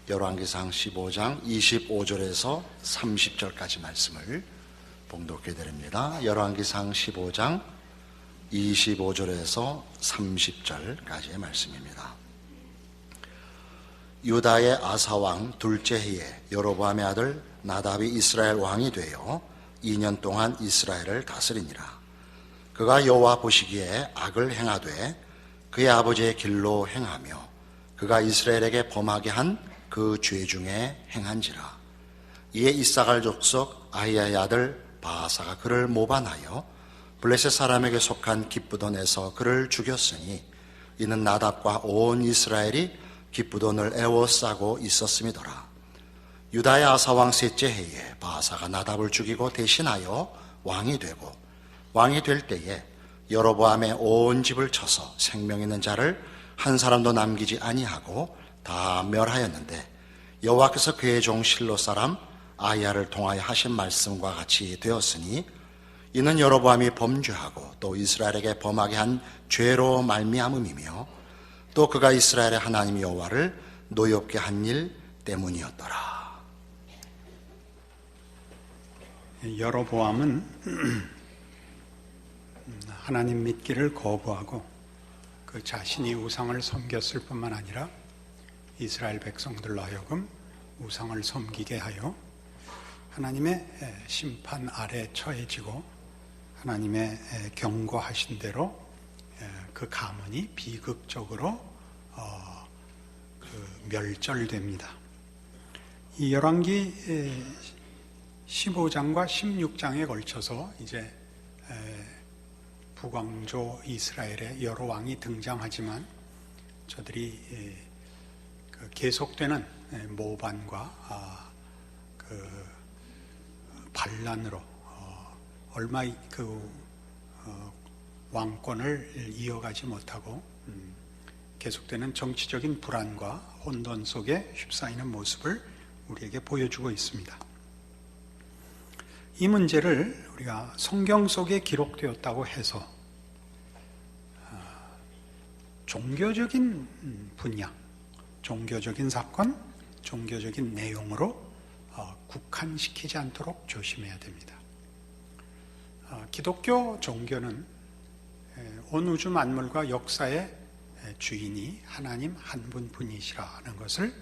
열왕기상 15장 25절에서 30절까지 말씀을 봉독해 드립니다. 열왕기상 15장 25절에서 30절까지의 말씀입니다. 유다의 아사왕 둘째 해에 여로보암의 아들 나답이 이스라엘 왕이 되어 2년 동안 이스라엘을 다스리니라. 그가 여호와 보시기에 악을 행하되 그의 아버지의 길로 행하며 그가 이스라엘에게 범하게 한 그 죄 중에 행한지라. 이에 이사갈 족속 아히야의 아들 바아사가 그를 모반하여 블레셋 사람에게 속한 기브돈에서 그를 죽였으니 이는 나답과 온 이스라엘이 기브돈을 애워싸고 있었음이더라. 유다의 아사왕 셋째 해에 바아사가 나답을 죽이고 대신하여 왕이 되고 왕이 될 때에 여로보암의 온 집을 쳐서 생명 있는 자를 한 사람도 남기지 아니하고 다 멸하였는데 여호와께서 그의 종 실로 사람 아히야를 통하여 하신 말씀과 같이 되었으니 이는 여로보암이 범죄하고 또 이스라엘에게 범하게 한 죄로 말미암음이며 또 그가 이스라엘의 하나님 여호와를 노엽게 한 일 때문이었더라. 여로보암은 하나님 믿기를 거부하고 그 자신이 우상을 섬겼을 뿐만 아니라 이스라엘 백성들로 하여금 우상을 섬기게 하여 하나님의 심판 아래 처해지고 하나님의 경고하신 대로 그 가문이 비극적으로 멸절됩니다. 이 열왕기 15장과 16장에 걸쳐서 이제 북왕조 이스라엘의 여러 왕이 등장하지만 저들이 계속되는 모반과 반란으로 얼마 왕권을 이어가지 못하고 계속되는 정치적인 불안과 혼돈 속에 휩싸이는 모습을 우리에게 보여주고 있습니다. 이 문제를 우리가 성경 속에 기록되었다고 해서 종교적인 분야, 종교적인 사건, 종교적인 내용으로 국한시키지 않도록 조심해야 됩니다. 기독교 종교는 온 우주 만물과 역사의 주인이 하나님 한 분뿐이시라는 것을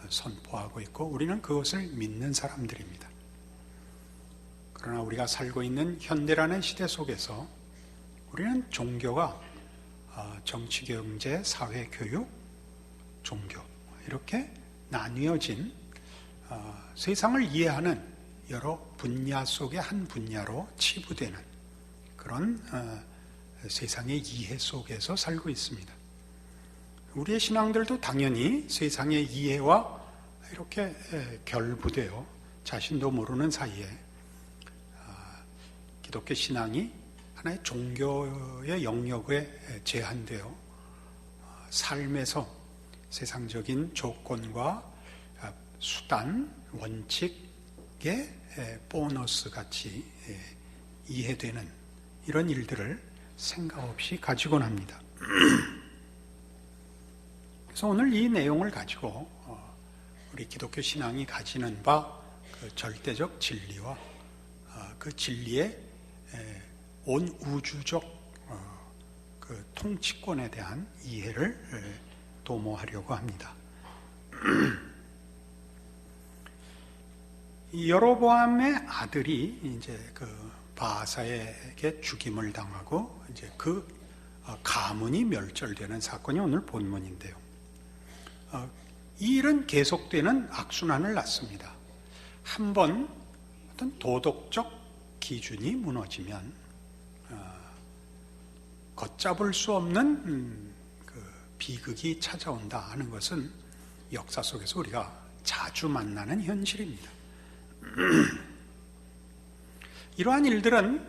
선포하고 있고 우리는 그것을 믿는 사람들입니다. 그러나 우리가 살고 있는 현대라는 시대 속에서 우리는 종교가 정치, 경제, 사회, 교육, 종교 이렇게 나뉘어진 세상을 이해하는 여러 분야 속의 한 분야로 치부되는 그런 세상의 이해 속에서 살고 있습니다. 우리의 신앙들도 당연히 세상의 이해와 이렇게 결부되어 자신도 모르는 사이에 기독교 신앙이 하나의 종교의 영역에 제한되어 삶에서 세상적인 조건과 수단, 원칙의 보너스 같이 이해되는 이런 일들을 생각 없이 가지곤 합니다. 그래서 오늘 이 내용을 가지고 우리 기독교 신앙이 가지는 바 그 절대적 진리와 그 진리의 온 우주적 그 통치권에 대한 이해를 도모하려고 합니다. 여로보암의 아들이 이제 그 바아사에게 죽임을 당하고 이제 그 가문이 멸절되는 사건이 오늘 본문인데요. 이 일은 계속되는 악순환을 낳습니다. 한번 어떤 도덕적 기준이 무너지면 걷잡을 수 없는 비극이 찾아온다 하는 것은 역사 속에서 우리가 자주 만나는 현실입니다. 이러한 일들은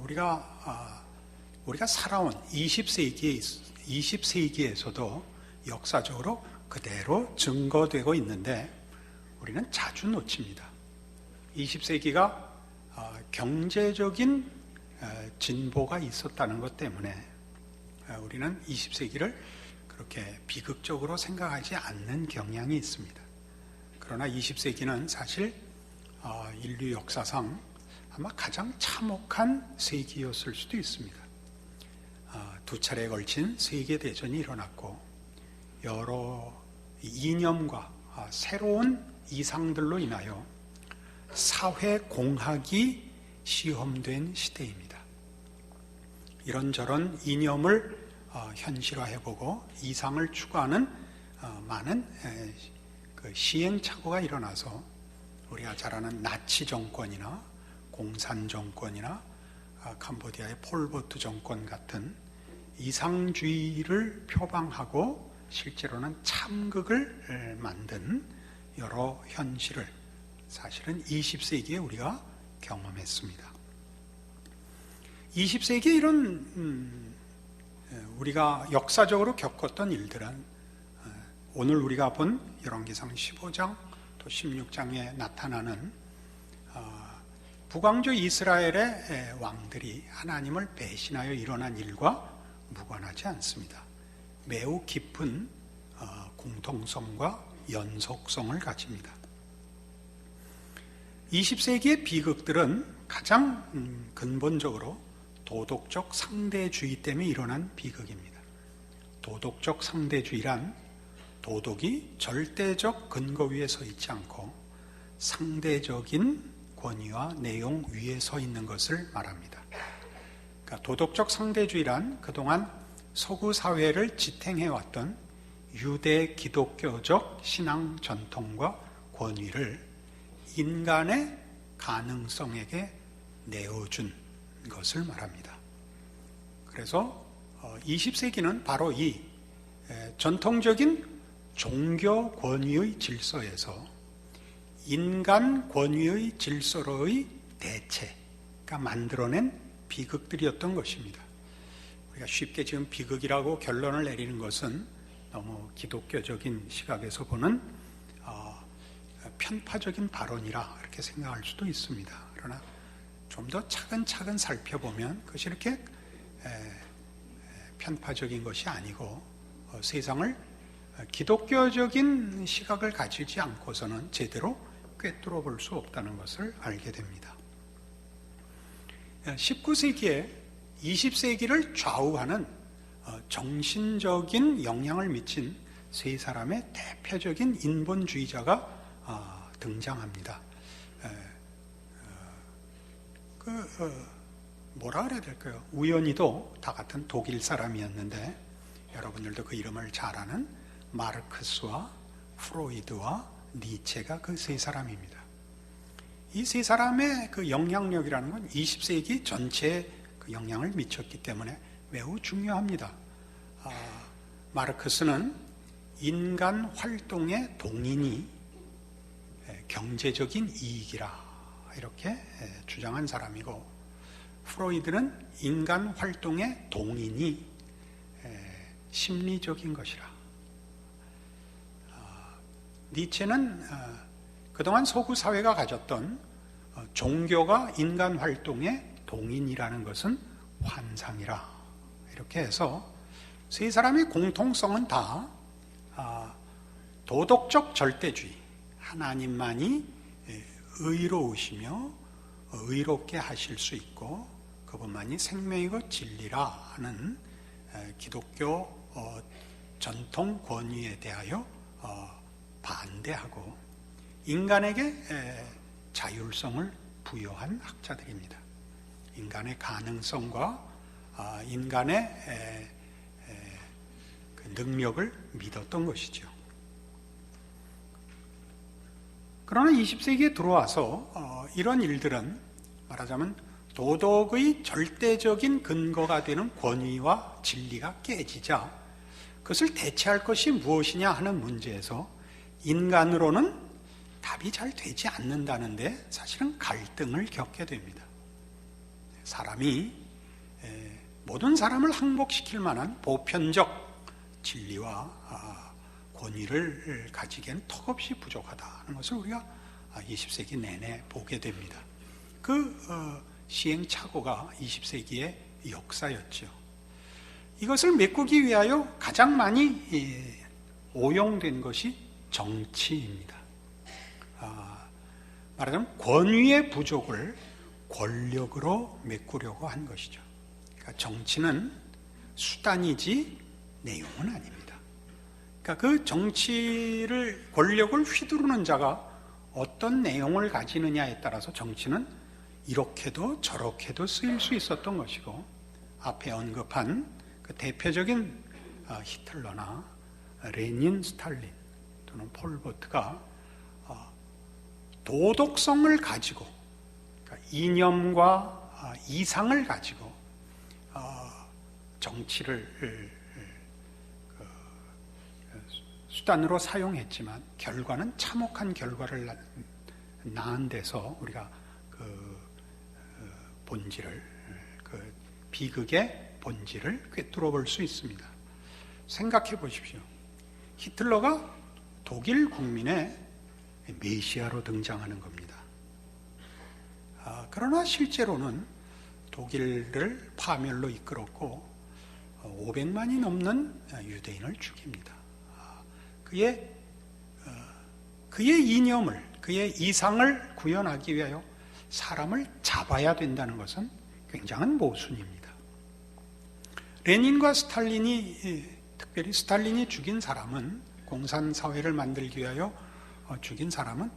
우리가 살아온 20세기에서도 역사적으로 그대로 증거되고 있는데 우리는 자주 놓칩니다. 20세기가 경제적인 진보가 있었다는 것 때문에 우리는 20세기를 그렇게 비극적으로 생각하지 않는 경향이 있습니다. 그러나 20세기는 사실 인류 역사상 아마 가장 참혹한 세기였을 수도 있습니다. 두 차례에 걸친 세계대전이 일어났고 여러 이념과 새로운 이상들로 인하여 사회 공학이 시험된 시대입니다. 이런저런 이념을 현실화해보고 이상을 추구하는 많은 그 시행착오가 일어나서 우리가 잘 아는 나치 정권이나 공산 정권이나 캄보디아의 폴포트 정권 같은 이상주의를 표방하고 실제로는 참극을 만든 여러 현실을 사실은 20세기에 우리가 경험했습니다. 20세기에 이런 우리가 역사적으로 겪었던 일들은 오늘 우리가 본 열왕기상 15장 또 16장에 나타나는 북왕조 이스라엘의 왕들이 하나님을 배신하여 일어난 일과 무관하지 않습니다. 매우 깊은 공통성과 연속성을 가집니다. 20세기의 비극들은 가장 근본적으로 도덕적 상대주의 때문에 일어난 비극입니다. 도덕적 상대주의란 도덕이 절대적 근거 위에 서 있지 않고 상대적인 권위와 내용 위에 서 있는 것을 말합니다. 그러니까 도덕적 상대주의란 그동안 서구 사회를 지탱해왔던 유대 기독교적 신앙 전통과 권위를 인간의 가능성에게 내어준 것을 말합니다. 그래서 20세기는 바로 이 전통적인 종교 권위의 질서에서 인간 권위의 질서로의 대체가 만들어낸 비극들이었던 것입니다. 우리가 쉽게 지금 비극이라고 결론을 내리는 것은 너무 기독교적인 시각에서 보는 편파적인 발언이라 이렇게 생각할 수도 있습니다. 그러나 좀 더 차근차근 살펴보면 그것이 이렇게 편파적인 것이 아니고 세상을 기독교적인 시각을 가지지 않고서는 제대로 꿰뚫어 볼 수 없다는 것을 알게 됩니다. 19세기에 20세기를 좌우하는 정신적인 영향을 미친 세 사람의 대표적인 인본주의자가 등장합니다. 뭐라 그래야 될까요? 우연히도 다 같은 독일 사람이었는데 여러분들도 그 이름을 잘 아는 마르크스와 프로이드와 니체가 그 세 사람입니다. 이 세 사람의 그 영향력이라는 건 20세기 전체에 그 영향을 미쳤기 때문에 매우 중요합니다. 마르크스는 인간 활동의 동인이 경제적인 이익이라 이렇게 주장한 사람이고, 프로이드는 인간 활동의 동인이 심리적인 것이라, 니체는 그동안 서구 사회가 가졌던 종교가 인간 활동의 동인이라는 것은 환상이라 이렇게 해서 세 사람의 공통성은 다 도덕적 절대주의, 하나님만이 의로우시며 의롭게 하실 수 있고 그분만이 생명이고 진리라 하는 기독교 전통 권위에 대하여 반대하고 인간에게 자율성을 부여한 학자들입니다. 인간의 가능성과 인간의 그 능력을 믿었던 것이죠. 그러나 20세기에 들어와서 이런 일들은 말하자면 도덕의 절대적인 근거가 되는 권위와 진리가 깨지자 그것을 대체할 것이 무엇이냐 하는 문제에서 인간으로는 답이 잘 되지 않는다는데 사실은 갈등을 겪게 됩니다. 사람이 모든 사람을 항복시킬 만한 보편적 진리와 권위를 가지기엔 턱없이 부족하다는 것을 우리가 20세기 내내 보게 됩니다. 그 시행착오가 20세기의 역사였죠. 이것을 메꾸기 위하여 가장 많이 오용된 것이 정치입니다. 말하자면 권위의 부족을 권력으로 메꾸려고 한 것이죠. 그러니까 정치는 수단이지 내용은 아닙니다. 그러니까 그 정치를, 권력을 휘두르는 자가 어떤 내용을 가지느냐에 따라서 정치는 이렇게도 저렇게도 쓰일 수 있었던 것이고, 앞에 언급한 그 대표적인 히틀러나 레닌, 스탈린 또는 폴포트가 도덕성을 가지고, 그러니까 이념과 이상을 가지고 정치를 수단으로 사용했지만 결과는 참혹한 결과를 낳은 데서 우리가 그 본질을, 그 비극의 본질을 꿰뚫어 볼 수 있습니다. 생각해 보십시오. 히틀러가 독일 국민의 메시아로 등장하는 겁니다. 그러나 실제로는 독일을 파멸로 이끌었고 500만이 넘는 유대인을 죽입니다. 그의 이념을, 그의 이상을 구현하기 위하여 사람을 잡아야 된다는 것은 굉장한 모순입니다. 레닌과 스탈린이, 특별히 스탈린이 죽인 사람은, 공산사회를 만들기 위하여 죽인 사람은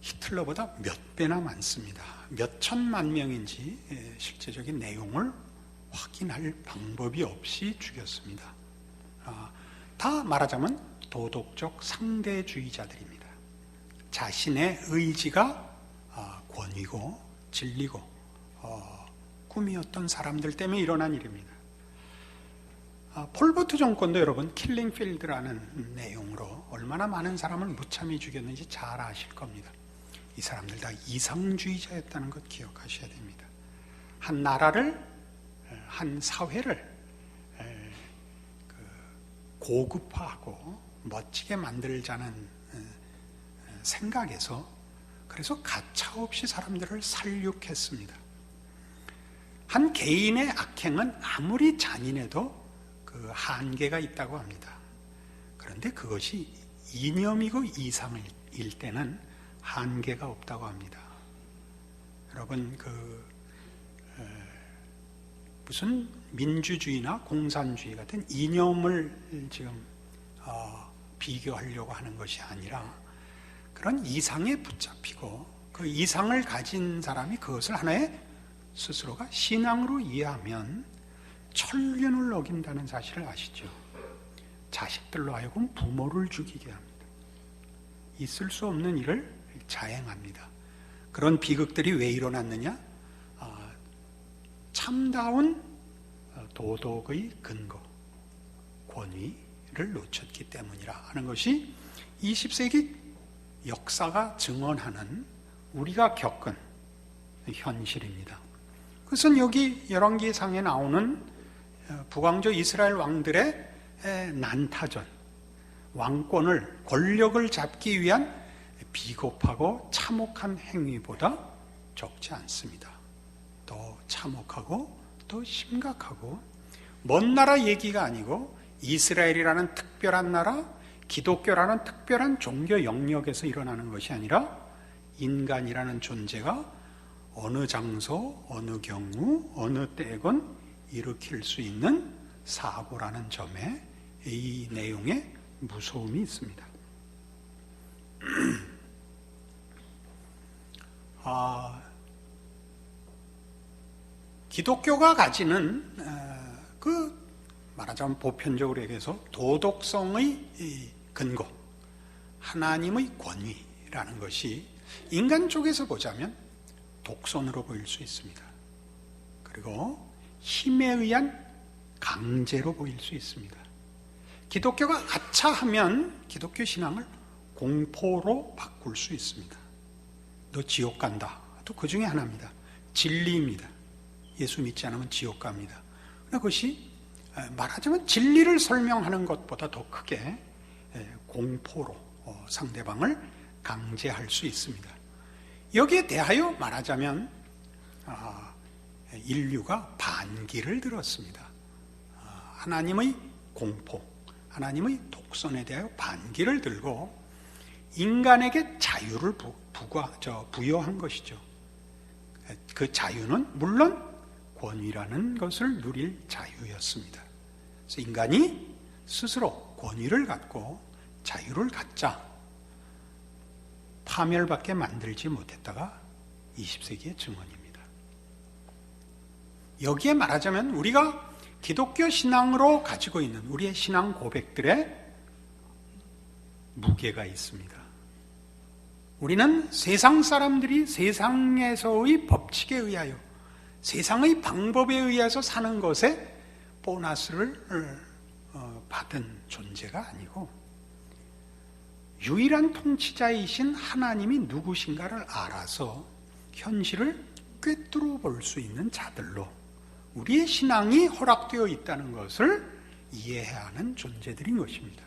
히틀러보다 몇 배나 많습니다. 몇 천만 명인지 실제적인 내용을 확인할 방법이 없이 죽였습니다. 다 말하자면 도덕적 상대주의자들입니다. 자신의 의지가 권위고 진리고 꿈이었던 사람들 때문에 일어난 일입니다. 폴포트 정권도 여러분 킬링필드라는 내용으로 얼마나 많은 사람을 무참히 죽였는지 잘 아실 겁니다. 이 사람들 다 이상주의자였다는 것 기억하셔야 됩니다. 한 나라를, 한 사회를 고급화하고 멋지게 만들자는 생각에서, 그래서 가차없이 사람들을 살육했습니다. 한 개인의 악행은 아무리 잔인해도 그 한계가 있다고 합니다. 그런데 그것이 이념이고 이상일 때는 한계가 없다고 합니다. 여러분, 무슨 민주주의나 공산주의 같은 이념을 지금 비교하려고 하는 것이 아니라, 그런 이상에 붙잡히고 그 이상을 가진 사람이 그것을 하나의 스스로가 신앙으로 이해하면 천륜을 어긴다는 사실을 아시죠? 자식들로 하여금 부모를 죽이게 합니다. 있을 수 없는 일을 자행합니다. 그런 비극들이 왜 일어났느냐? 참다운 도덕의 근거, 권위를 놓쳤기 때문이라 하는 것이 20세기 역사가 증언하는, 우리가 겪은 현실입니다. 그것은 여기 열왕기상에 나오는 북왕조 이스라엘 왕들의 난타전, 왕권을, 권력을 잡기 위한 비겁하고 참혹한 행위보다 적지 않습니다. 더 참혹하고 더 심각하고, 먼 나라 얘기가 아니고 이스라엘이라는 특별한 나라, 기독교라는 특별한 종교 영역에서 일어나는 것이 아니라 인간이라는 존재가 어느 장소, 어느 경우, 어느 때건 일으킬 수 있는 사고라는 점에 이 내용에 무서움이 있습니다. 기독교가 가지는 말하자면 보편적으로 얘기해서 도덕성의 근거, 하나님의 권위라는 것이 인간 쪽에서 보자면 독선으로 보일 수 있습니다. 그리고 힘에 의한 강제로 보일 수 있습니다. 기독교가 아차하면 기독교 신앙을 공포로 바꿀 수 있습니다. 너 지옥 간다. 또 그 중에 하나입니다. 진리입니다. 예수 믿지 않으면 지옥 갑니다. 그것이 말하자면 진리를 설명하는 것보다 더 크게 공포로 상대방을 강제할 수 있습니다. 여기에 대하여 말하자면 인류가 반기를 들었습니다. 하나님의 공포, 하나님의 독선에 대하여 반기를 들고 인간에게 자유를 부여한 것이죠. 그 자유는 물론 권위라는 것을 누릴 자유였습니다. 그래서 인간이 스스로 권위를 갖고 자유를 갖자 파멸밖에 만들지 못했다가 20세기의 증언입니다. 여기에 말하자면 우리가 기독교 신앙으로 가지고 있는 우리의 신앙 고백들에 무게가 있습니다. 우리는 세상 사람들이 세상에서의 법칙에 의하여 세상의 방법에 의해서 사는 것에 보너스를 받은 존재가 아니고 유일한 통치자이신 하나님이 누구신가를 알아서 현실을 꿰뚫어 볼 수 있는 자들로 우리의 신앙이 허락되어 있다는 것을 이해해야 하는 존재들인 것입니다.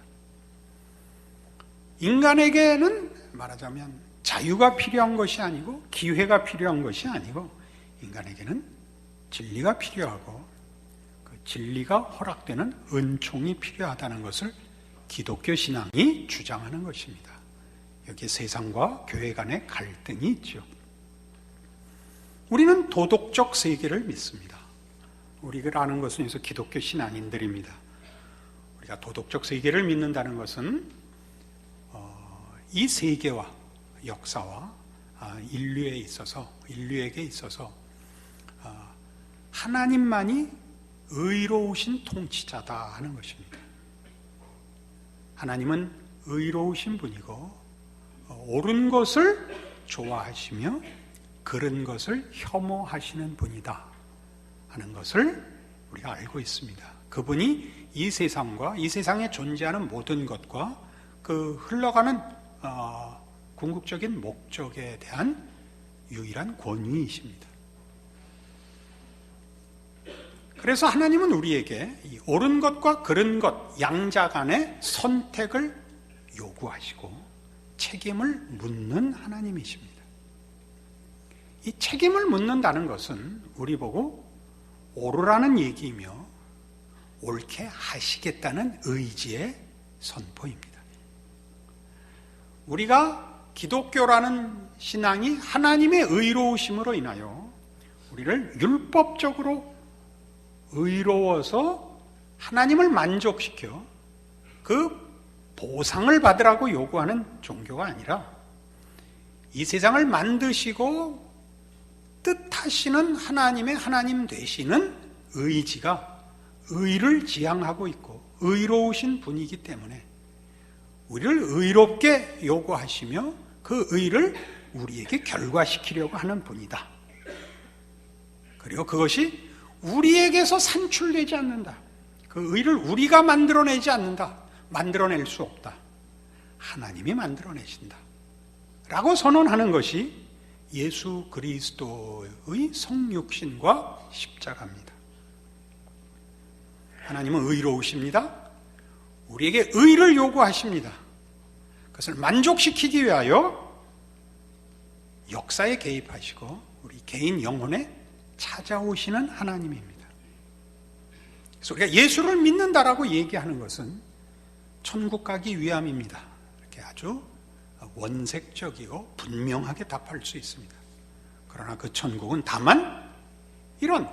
인간에게는 말하자면 자유가 필요한 것이 아니고 기회가 필요한 것이 아니고 인간에게는 진리가 필요하고 그 진리가 허락되는 은총이 필요하다는 것을 기독교 신앙이 주장하는 것입니다. 여기에 세상과 교회 간의 갈등이 있죠. 우리는 도덕적 세계를 믿습니다. 우리가 아는 것은 여기서 기독교 신앙인들입니다. 우리가 도덕적 세계를 믿는다는 것은 이 세계와 역사와 인류에게 있어서 하나님만이 의로우신 통치자다 하는 것입니다. 하나님은 의로우신 분이고 옳은 것을 좋아하시며 그른 것을 혐오하시는 분이다 하는 것을 우리가 알고 있습니다. 그분이 이 세상과 이 세상에 존재하는 모든 것과 그 흘러가는 궁극적인 목적에 대한 유일한 권위이십니다. 그래서 하나님은 우리에게 이 옳은 것과 그른 것 양자 간의 선택을 요구하시고 책임을 묻는 하나님이십니다. 이 책임을 묻는다는 것은 우리 보고 옳으라는 얘기이며 옳게 하시겠다는 의지의 선포입니다. 우리가 기독교라는 신앙이 하나님의 의로우심으로 인하여 우리를 율법적으로 의로워서 하나님을 만족시켜 그 보상을 받으라고 요구하는 종교가 아니라 이 세상을 만드시고 뜻하시는 하나님의 하나님 되시는 의지가 의를 지향하고 있고 의로우신 분이기 때문에 우리를 의롭게 요구하시며 그 의를 우리에게 결과시키려고 하는 분이다. 그리고 그것이 우리에게서 산출되지 않는다. 그 의를 우리가 만들어내지 않는다. 만들어낼 수 없다. 하나님이 만들어내신다. 라고 선언하는 것이 예수 그리스도의 성육신과 십자가입니다. 하나님은 의로우십니다. 우리에게 의를 요구하십니다. 그것을 만족시키기 위하여 역사에 개입하시고 우리 개인 영혼에 찾아오시는 하나님입니다. 그래서 우리가 예수를 믿는다라고 얘기하는 것은 천국 가기 위함입니다. 이렇게 아주 원색적이고 분명하게 답할 수 있습니다. 그러나 그 천국은 다만 이런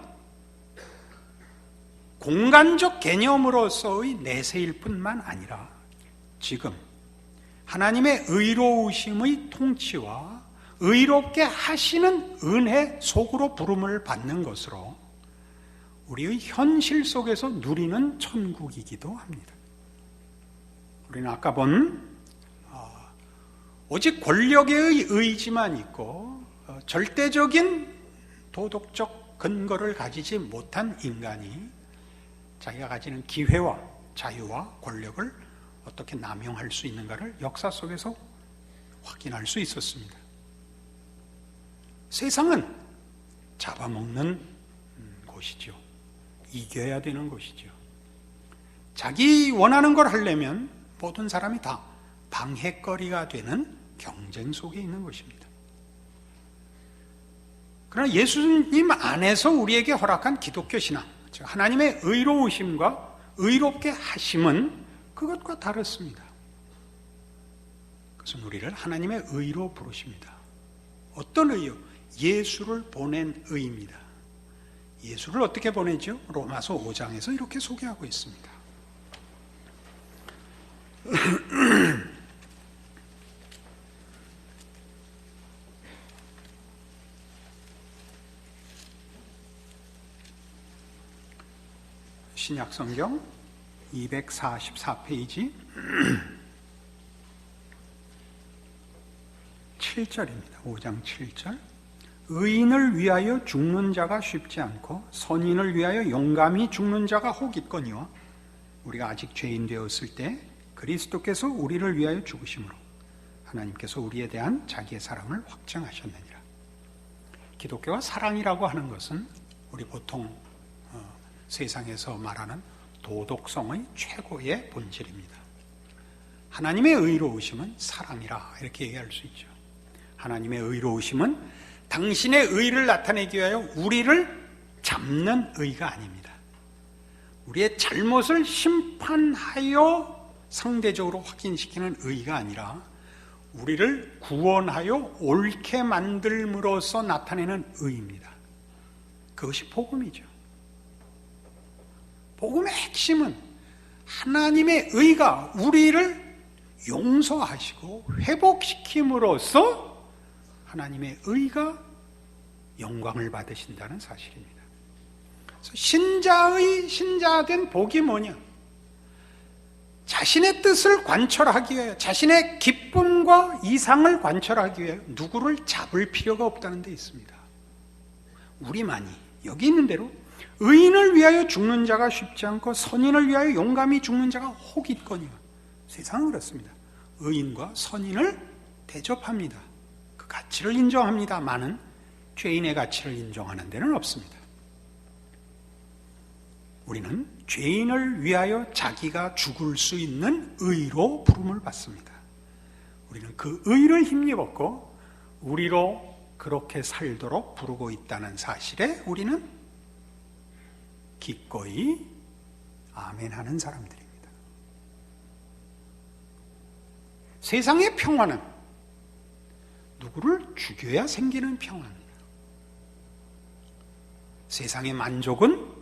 공간적 개념으로서의 내세일 뿐만 아니라 지금 하나님의 의로우심의 통치와 의롭게 하시는 은혜 속으로 부름을 받는 것으로 우리의 현실 속에서 누리는 천국이기도 합니다. 우리는 아까 본 오직 권력의 의지만 있고 절대적인 도덕적 근거를 가지지 못한 인간이 자기가 가지는 기회와 자유와 권력을 어떻게 남용할 수 있는가를 역사 속에서 확인할 수 있었습니다. 세상은 잡아먹는 곳이죠. 이겨야 되는 곳이죠. 자기 원하는 걸 하려면 모든 사람이 다 방해거리가 되는 경쟁 속에 있는 것입니다. 그러나 예수님 안에서 우리에게 허락한 기독교 신앙, 즉 하나님의 의로우심과 의롭게 하심은 그것과 다릅니다. 그것은 우리를 하나님의 의로 부르십니다. 어떤 의요? 예수를 보낸 의입니다. 예수를 어떻게 보내죠? 로마서 5장에서 이렇게 소개하고 있습니다. 신약성경 244페이지 7절입니다. 5장 7절. 의인을 위하여 죽는 자가 쉽지 않고 선인을 위하여 용감히 죽는 자가 혹 있거니와 우리가 아직 죄인 되었을 때 그리스도께서 우리를 위하여 죽으심으로 하나님께서 우리에 대한 자기의 사랑을 확증하셨느니라. 기독교가 사랑이라고 하는 것은 우리 보통 세상에서 말하는 도덕성의 최고의 본질입니다. 하나님의 의로우심은 사랑이라 이렇게 얘기할 수 있죠. 하나님의 의로우심은 당신의 의를 나타내기 위하여 우리를 잡는 의가 아닙니다. 우리의 잘못을 심판하여 상대적으로 확인시키는 의가 아니라 우리를 구원하여 옳게 만들므로써 나타내는 의입니다. 그것이 복음이죠. 복음의 핵심은 하나님의 의가 우리를 용서하시고 회복시킴으로써 하나님의 의가 영광을 받으신다는 사실입니다. 그래서 신자된 복이 뭐냐? 자신의 뜻을 관철하기 위하여, 자신의 기쁨과 이상을 관철하기 위하여 누구를 잡을 필요가 없다는 데 있습니다. 우리만이 여기 있는 대로 의인을 위하여 죽는 자가 쉽지 않고 선인을 위하여 용감히 죽는 자가 혹 있거니와. 세상은 그렇습니다. 의인과 선인을 대접합니다. 그 가치를 인정합니다만은 죄인의 가치를 인정하는 데는 없습니다. 우리는 죄인을 위하여 자기가 죽을 수 있는 의로 부름을 받습니다. 우리는 그 의를 힘입었고 우리로 그렇게 살도록 부르고 있다는 사실에 우리는 기꺼이 아멘하는 사람들입니다. 세상의 평화는 누구를 죽여야 생기는 평화입니다. 세상의 만족은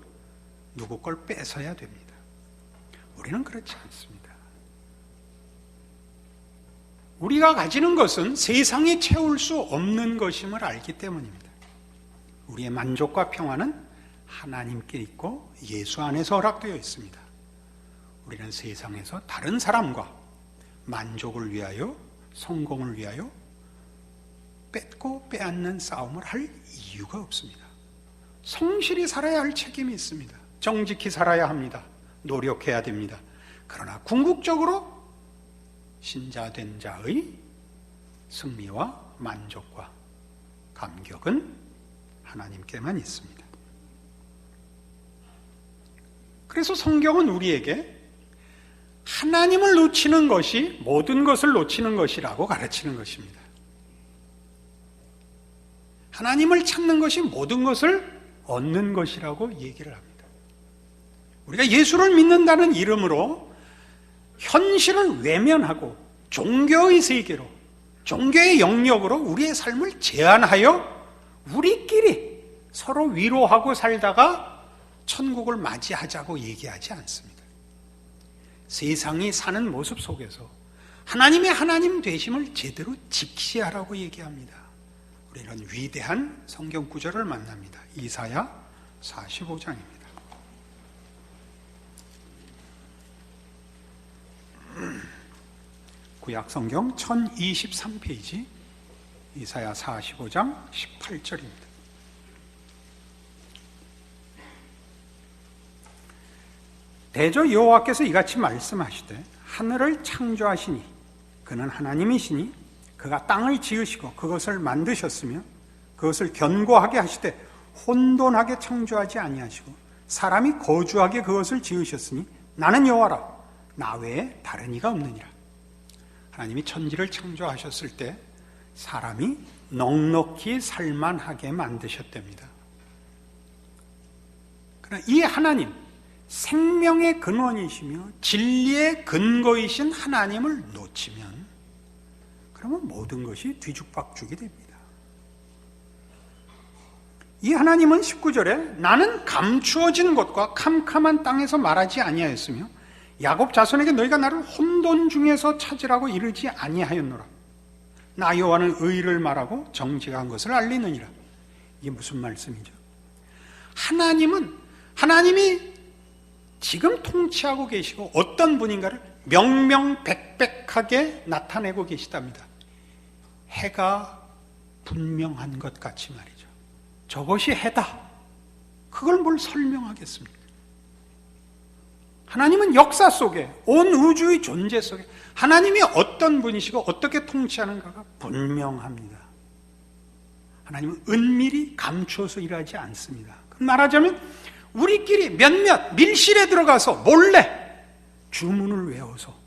누구 걸 뺏어야 됩니다. 우리는 그렇지 않습니다. 우리가 가지는 것은 세상이 채울 수 없는 것임을 알기 때문입니다. 우리의 만족과 평화는 하나님께 있고 예수 안에서 허락되어 있습니다. 우리는 세상에서 다른 사람과 만족을 위하여, 성공을 위하여 뺏고 빼앗는 싸움을 할 이유가 없습니다. 성실히 살아야 할 책임이 있습니다. 정직히 살아야 합니다. 노력해야 됩니다. 그러나 궁극적으로 신자된 자의 승리와 만족과 감격은 하나님께만 있습니다. 그래서 성경은 우리에게 하나님을 놓치는 것이 모든 것을 놓치는 것이라고 가르치는 것입니다. 하나님을 찾는 것이 모든 것을 얻는 것이라고 얘기를 합니다. 우리가 예수를 믿는다는 이름으로 현실을 외면하고 종교의 세계로, 종교의 영역으로 우리의 삶을 제한하여 우리끼리 서로 위로하고 살다가 천국을 맞이하자고 얘기하지 않습니다. 세상이 사는 모습 속에서 하나님의 하나님 되심을 제대로 직시하라고 얘기합니다. 우리는 위대한 성경 구절을 만납니다. 이사야 45장입니다. 구약 성경 1023페이지 이사야 45장 18절입니다. 대저 여호와께서 이같이 말씀하시되 하늘을 창조하시니 그는 하나님이시니 그가 땅을 지으시고 그것을 만드셨으며 그것을 견고하게 하시되 혼돈하게 창조하지 아니하시고 사람이 거주하게 그것을 지으셨으니 나는 여호와라 나 외에 다른 이가 없느니라. 하나님이 천지를 창조하셨을 때 사람이 넉넉히 살만하게 만드셨답니다. 그러나 이 하나님, 생명의 근원이시며 진리의 근거이신 하나님을 놓치면 그러면 모든 것이 뒤죽박죽이 됩니다. 이 하나님은 19절에 나는 감추어진 곳과 캄캄한 땅에서 말하지 아니하였으며 야곱 자손에게 너희가 나를 혼돈 중에서 찾으라고 이르지 아니하였노라. 나 여호와는 의를 말하고 정직한 것을 알리느니라. 이게 무슨 말씀이죠? 하나님이 지금 통치하고 계시고 어떤 분인가를 명명백백하게 나타내고 계시답니다. 해가 분명한 것 같이 말이죠. 저것이 해다. 그걸 뭘 설명하겠습니까? 하나님은 역사 속에, 온 우주의 존재 속에 하나님이 어떤 분이시고 어떻게 통치하는가가 분명합니다. 하나님은 은밀히 감추어서 일하지 않습니다. 말하자면 우리끼리 몇몇 밀실에 들어가서 몰래 주문을 외워서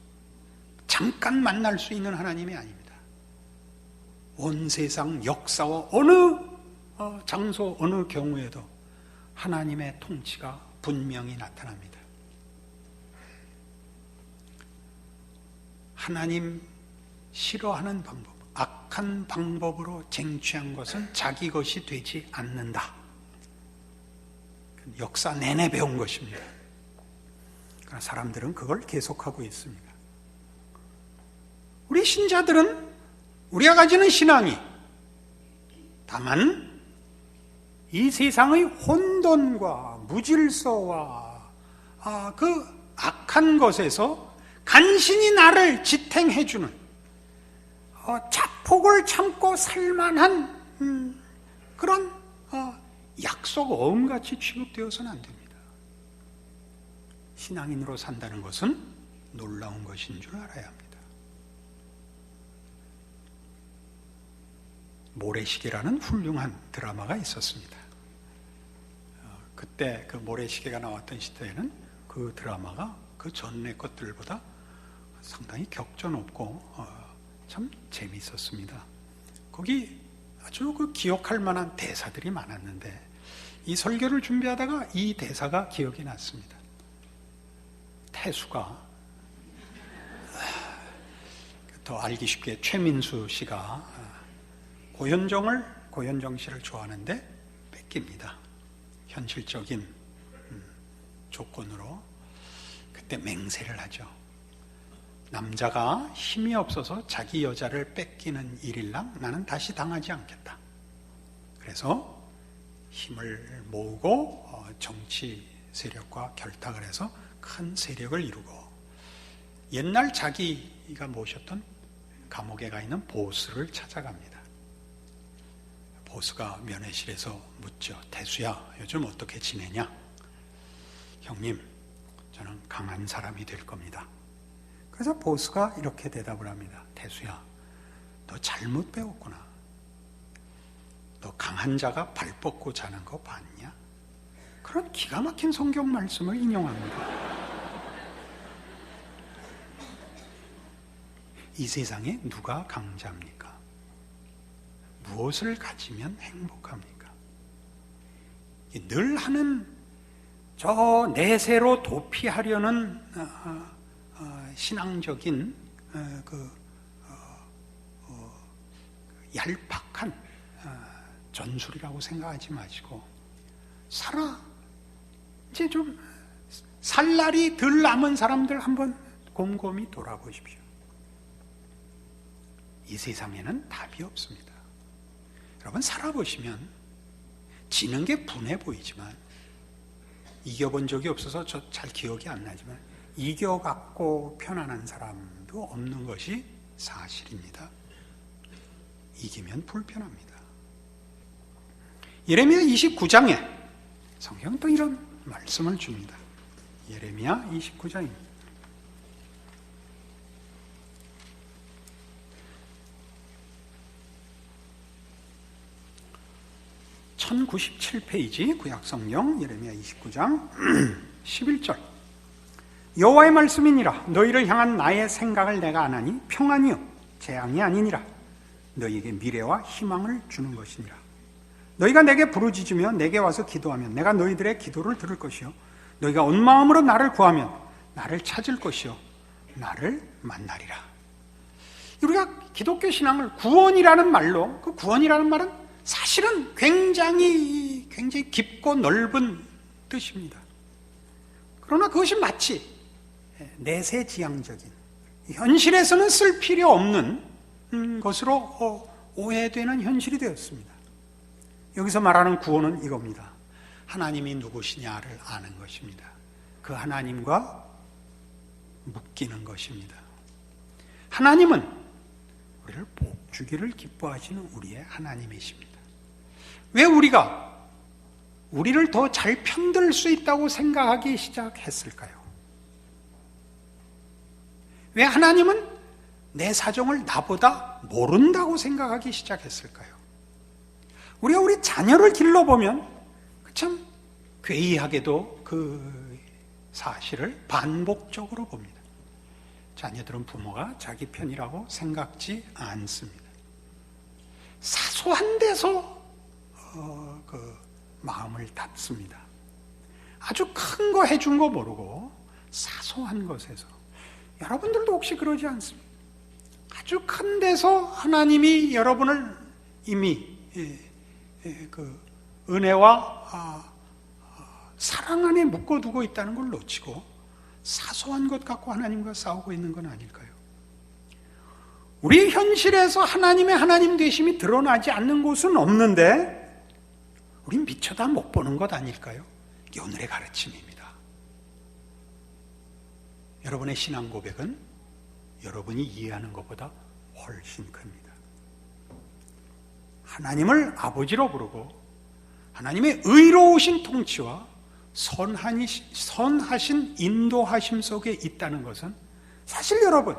잠깐 만날 수 있는 하나님이 아닙니다. 온 세상 역사와 어느 장소, 어느 경우에도 하나님의 통치가 분명히 나타납니다. 하나님 싫어하는 방법, 악한 방법으로 쟁취한 것은 자기 것이 되지 않는다. 역사 내내 배운 것입니다. 그러나 사람들은 그걸 계속하고 있습니다. 우리 신자들은 우리가 가지는 신앙이 다만 이 세상의 혼돈과 무질서와 그 악한 것에서 간신히 나를 지탱해주는 자폭을 참고 살만한 그런 약속 어음같이 취급되어서는 안 됩니다. 신앙인으로 산다는 것은 놀라운 것인 줄 알아야 합니다. 모래시계라는 훌륭한 드라마가 있었습니다. 그때 그 모래시계가 나왔던 시대에는 그 드라마가 그 전에 것들보다 상당히 격전 없고 참 재미있었습니다. 거기 아주 그 기억할 만한 대사들이 많았는데 이 설교를 준비하다가 이 대사가 기억이 났습니다. 태수가 더 알기 쉽게 최민수 씨가 고현정 씨를 좋아하는데 뺏깁니다. 현실적인 조건으로 그때 맹세를 하죠. 남자가 힘이 없어서 자기 여자를 뺏기는 일일랑 나는 다시 당하지 않겠다. 그래서 힘을 모으고 정치 세력과 결탁을 해서 큰 세력을 이루고 옛날 자기가 모셨던 감옥에 가 있는 보스를 찾아갑니다. 보스가 면회실에서 묻죠. 태수야, 요즘 어떻게 지내냐? 형님, 저는 강한 사람이 될 겁니다. 그래서 보스가 이렇게 대답을 합니다. 태수야, 너 잘못 배웠구나. 너 강한 자가 발 뻗고 자는 거 봤냐? 그런 기가 막힌 성경 말씀을 인용합니다. 이 세상에 누가 강자입니까? 무엇을 가지면 행복합니까? 늘 하는 저 내세로 도피하려는 신앙적인 얄팍한 전술이라고 생각하지 마시고 이제 좀 살 날이 덜 남은 사람들 한번 곰곰이 돌아보십시오. 이 세상에는 답이 없습니다. 여러분 살아보시면 지는 게 분해 보이지만 이겨본 적이 없어서 저 잘 기억이 안 나지만 이겨갖고 편안한 사람도 없는 것이 사실입니다. 이기면 불편합니다. 예레미야 29장에 성경은 또 이런 말씀을 줍니다. 예레미야 29장입니다. 1097페이지 구약성경 예레미야 29장 11절 여호와의 말씀이니라. 너희를 향한 나의 생각을 내가 아나니 평안이요 재앙이 아니니라. 너희에게 미래와 희망을 주는 것이니라. 너희가 내게 부르짖으며 내게 와서 기도하면 내가 너희들의 기도를 들을 것이요 너희가 온 마음으로 나를 구하면 나를 찾을 것이요 나를 만나리라. 우리가 기독교 신앙을 구원이라는 말로, 그 구원이라는 말은 사실은 굉장히 깊고 넓은 뜻입니다. 그러나 그것이 마치 내세지향적인, 현실에서는 쓸 필요 없는 것으로 오해되는 현실이 되었습니다. 여기서 말하는 구원은 이겁니다. 하나님이 누구시냐를 아는 것입니다. 그 하나님과 묶이는 것입니다. 하나님은 우리를 복주기를 기뻐하시는 우리의 하나님이십니다. 왜 우리가 우리를 더 잘 편들 수 있다고 생각하기 시작했을까요? 왜 하나님은 내 사정을 나보다 모른다고 생각하기 시작했을까요? 우리가 우리 자녀를 길러보면 참 괴이하게도 그 사실을 반복적으로 봅니다. 자녀들은 부모가 자기 편이라고 생각지 않습니다. 사소한 데서 그 마음을 닫습니다. 아주 큰 거 해준 거 모르고 사소한 것에서, 여러분들도 혹시 그러지 않습니까? 아주 큰 데서 하나님이 여러분을 이미 그 은혜와 사랑 안에 묶어두고 있다는 걸 놓치고 사소한 것 갖고 하나님과 싸우고 있는 건 아닐까요? 우리 현실에서 하나님의 하나님 되심이 드러나지 않는 곳은 없는데 우린 미쳐다 못 보는 것 아닐까요? 이게 오늘의 가르침입니다. 여러분의 신앙 고백은 여러분이 이해하는 것보다 훨씬 큽니다. 하나님을 아버지로 부르고 하나님의 의로우신 통치와 선하신 인도하심 속에 있다는 것은 사실 여러분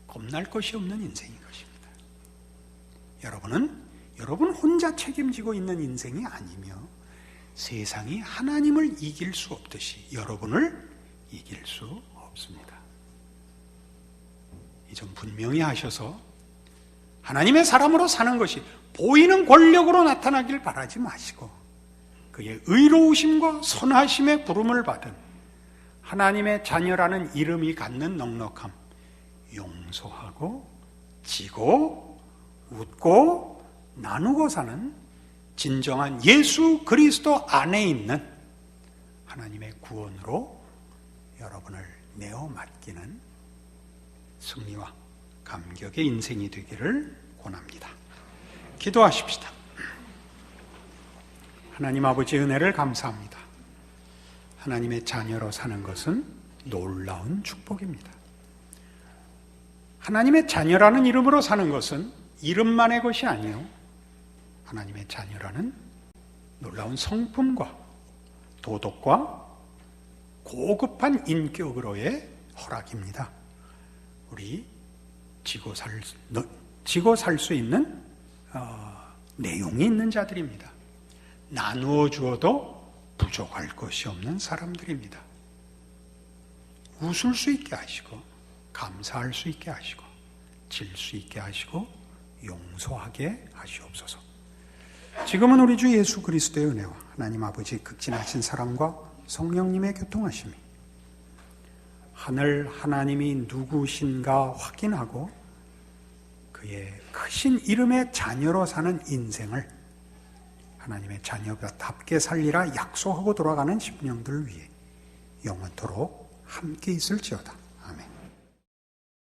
겁날 것이 없는 인생인 것입니다. 여러분은 여러분 혼자 책임지고 있는 인생이 아니며 세상이 하나님을 이길 수 없듯이 여러분을 이길 수 없습니다. 이 점 분명히 하셔서 하나님의 사람으로 사는 것이 보이는 권력으로 나타나길 바라지 마시고 그의 의로우심과 선하심의 부름을 받은 하나님의 자녀라는 이름이 갖는 넉넉함, 용서하고 지고 웃고 나누고 사는 진정한 예수 그리스도 안에 있는 하나님의 구원으로 여러분을 내어 맡기는 승리와 감격의 인생이 되기를 권합니다. 기도하십시다. 하나님 아버지의 은혜를 감사합니다. 하나님의 자녀로 사는 것은 놀라운 축복입니다. 하나님의 자녀라는 이름으로 사는 것은 이름만의 것이 아니요 하나님의 자녀라는 놀라운 성품과 도덕과 고급한 인격으로의 허락입니다. 우리 지고 살 수 있는 내용이 있는 자들입니다. 나누어 주어도 부족할 것이 없는 사람들입니다. 웃을 수 있게 하시고 감사할 수 있게 하시고 질 수 있게 하시고 용서하게 하시옵소서. 지금은 우리 주 예수 그리스도의 은혜와 하나님 아버지의 극진하신 사랑과 성령님의 교통하심이 하늘 하나님이 누구신가 확인하고 그의 크신 이름의 자녀로 사는 인생을 하나님의 자녀답게 살리라 약속하고 돌아가는 심령들 위해 영원토록 함께 있을지어다.